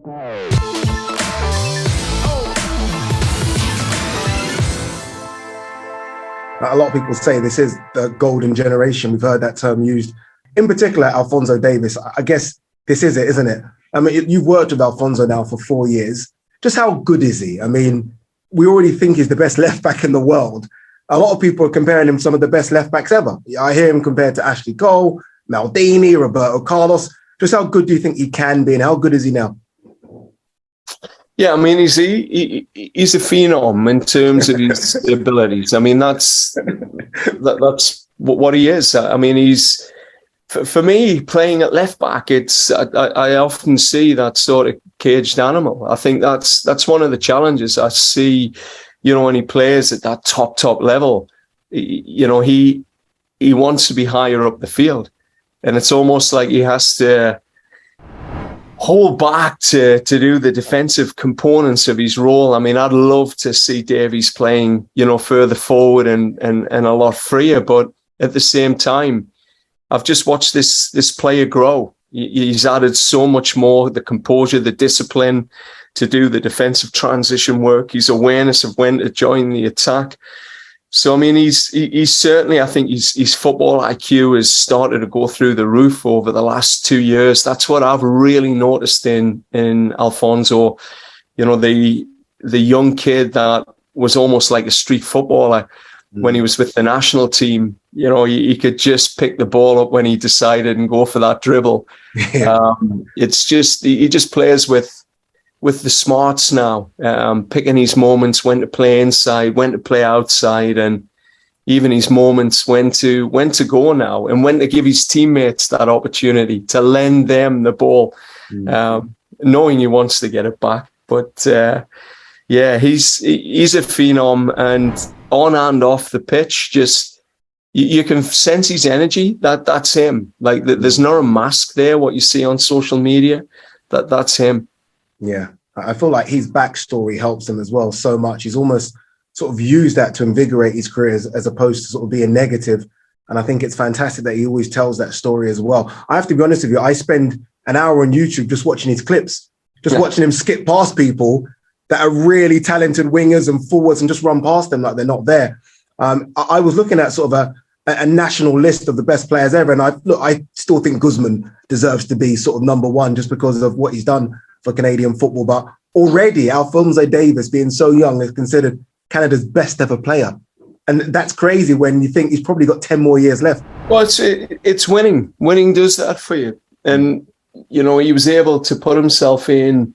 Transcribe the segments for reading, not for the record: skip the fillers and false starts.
A lot of people say this is the golden generation. We've heard that term used. In particular, Alphonso Davies. I guess this is it, isn't it? I mean, you've worked with Alphonso now for 4 years. Just how good is he? I mean, we already think he's the best left back in the world. A lot of people are comparing him to some of the best left backs ever. I hear him compared to Ashley Cole, Maldini, Roberto Carlos. Just how good do you think he can be, and how good is he now? Yeah, I mean, he's a phenom in terms of his abilities. I mean, that's what he is. I mean, he's, for me, playing at left back, I often see that sort of caged animal. I think that's one of the challenges I see, when he plays at that top level. He wants to be higher up the field, and it's almost like he has to hold back to do the defensive components of his role. I mean, I'd love to see Davies playing, further forward and a lot freer. But at the same time, I've just watched this player grow. He's added so much more, the composure, the discipline to do the defensive transition work, his awareness of when to join the attack. So, I mean, he's certainly, I think his football IQ has started to go through the roof over the last 2 years. That's what I've really noticed in Alphonso, the young kid that was almost like a street footballer when he was with the national team. He could just pick the ball up when he decided and go for that dribble. It's just, he just plays with the smarts now, picking his moments, when to play inside, when to play outside, and even his moments when to go now, and when to give his teammates that opportunity to lend them the ball, knowing he wants to get it back. But he's a phenom, and on and off the pitch, just you can sense his energy. That's him. Like, there's not a mask there. What you see on social media, that's him. Yeah, I feel like his backstory helps him as well so much. He's almost sort of used that to invigorate his career as opposed to sort of being negative. And I think it's fantastic that he always tells that story as well. I have to be honest with you, I spend an hour on YouTube just watching his clips, watching him skip past people that are really talented wingers and forwards and just run past them like they're not there. I was looking at sort of a national list of the best players ever. And I still think Guzman deserves to be sort of number one just because of what he's done for Canadian football. But already Alphonso Davies, being so young, is considered Canada's best ever player. And that's crazy when you think he's probably got 10 more years left. Well, it's winning. Winning does that for you. And, he was able to put himself in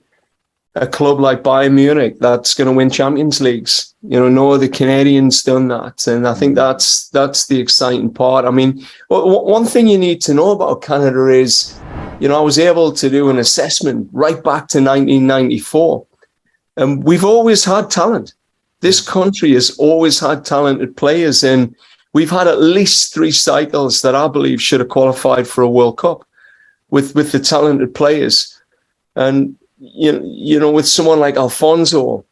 a club like Bayern Munich that's going to win Champions Leagues. No other Canadians done that. And I think that's the exciting part. I mean, one thing you need to know about Canada is, I was able to do an assessment right back to 1994. And we've always had talent. This country has always had talented players. And we've had at least 3 cycles that I believe should have qualified for a World Cup with the talented players. And, with someone like Alphonso,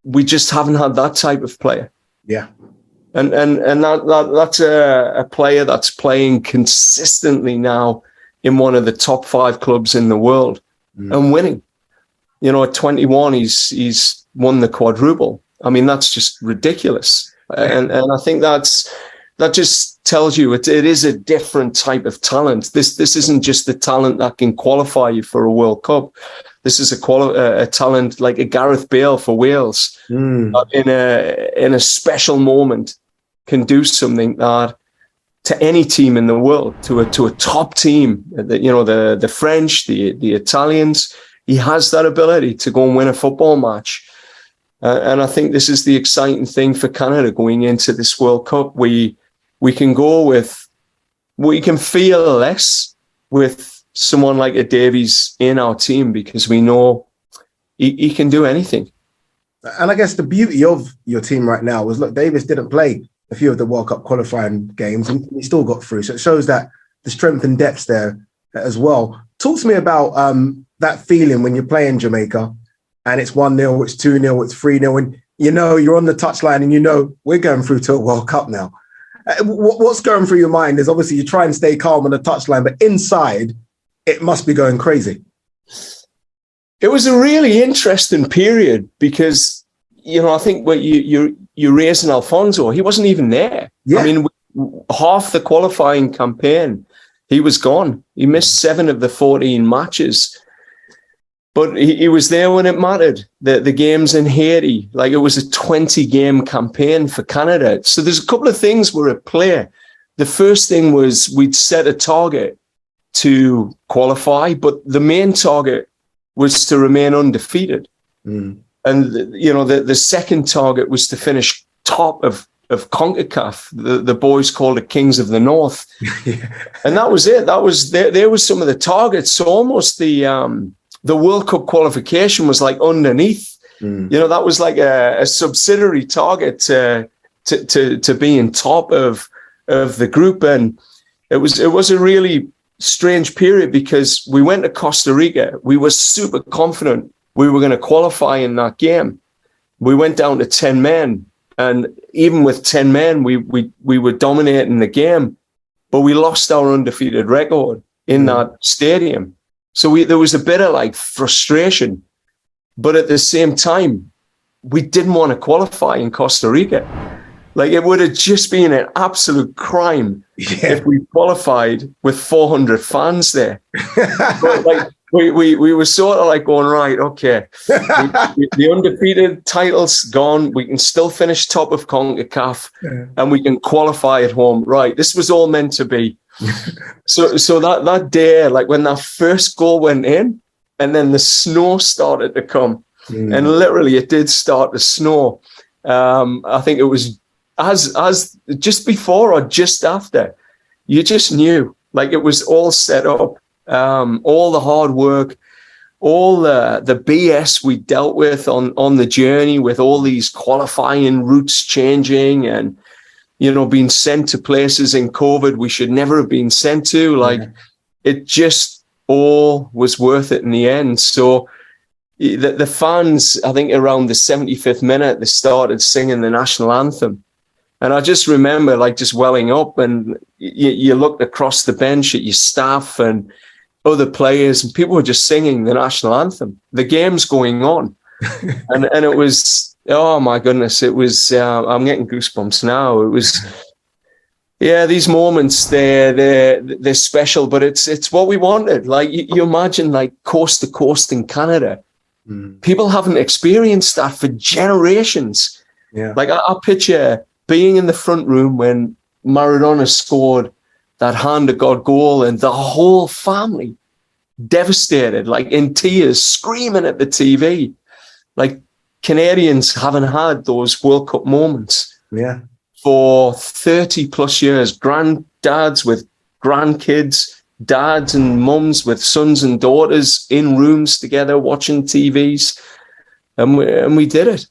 we just haven't had that type of player. Yeah. And that's a player that's playing consistently now in one of the top 5 clubs in the world and winning. At 21, he's won the quadruple. I mean, that's just ridiculous. And I think that just tells you it is a different type of talent. This isn't just the talent that can qualify you for a World Cup. This is a talent like a Gareth Bale for Wales in a special moment can do something that to any team in the world, to a top team, the French, the Italians, he has that ability to go and win a football match. And I think this is the exciting thing for Canada going into this World Cup. We can feel less with someone like a Davies in our team because we know he can do anything. And I guess the beauty of your team right now was, look, Davies didn't play a few of the World Cup qualifying games and he still got through. So it shows that the strength and depth there as well. Talk to me about that feeling when you're playing Jamaica and it's 1-0, it's 2-0, it's 3-0, and you're on the touchline and we're going through to a World Cup now. What's going through your mind is obviously you try and stay calm on the touchline, but inside it must be going crazy. It was a really interesting period because, you know, I think what you're raising Alphonso, he wasn't even there. Yeah. I mean, half the qualifying campaign, he was gone. He missed 7 of the 14 matches. But he was there when it mattered. The games in Haiti, like it was a 20-game campaign for Canada. So there's a couple of things were at play. The first thing was we'd set a target to qualify, but the main target was to remain undefeated. Mm. And, you know, the second target was to finish top of CONCACAF. The boys called it Kings of the North. Yeah. And that was it. There was some of the targets. So almost the World Cup qualification was like underneath. Mm. You know, that was like a subsidiary target to be in top of the group. And it was a really strange period because we went to Costa Rica. We were super confident we were going to qualify in that game. We went down to 10 men, and even with 10 men, we were dominating the game, but we lost our undefeated record in that stadium. So there was a bit of like frustration, but at the same time, we didn't want to qualify in Costa Rica. Like it would have just been an absolute crime if we qualified with 400 fans there. But like we were sort of like going, right, okay, the undefeated title's gone. We can still finish top of CONCACAF and we can qualify at home. Right, this was all meant to be. So that day, like when that first goal went in, and then the snow started to come, and literally it did start to snow. I think it was as just before or just after, you just knew, like it was all set up. All the hard work, all the BS we dealt with on the journey, with all these qualifying routes changing and, you know, being sent to places in COVID we should never have been sent to. Like it just all was worth it in the end. So the fans, I think around the 75th minute, they started singing the national anthem. And I just remember like just welling up, and you looked across the bench at your staff and other players, and people were just singing the national anthem. The game's going on. and it was, oh my goodness, it was, I'm getting goosebumps now. It was, these moments, they're special, but it's what we wanted. Like you imagine like coast to coast in Canada. People haven't experienced that for generations. Yeah. Like I picture being in the front room when Maradona scored that hand of God goal, and the whole family devastated, like in tears, screaming at the TV. Like Canadians haven't had those World Cup moments for 30 plus years. Granddads with grandkids, dads and mums with sons and daughters in rooms together watching TVs. And we did it.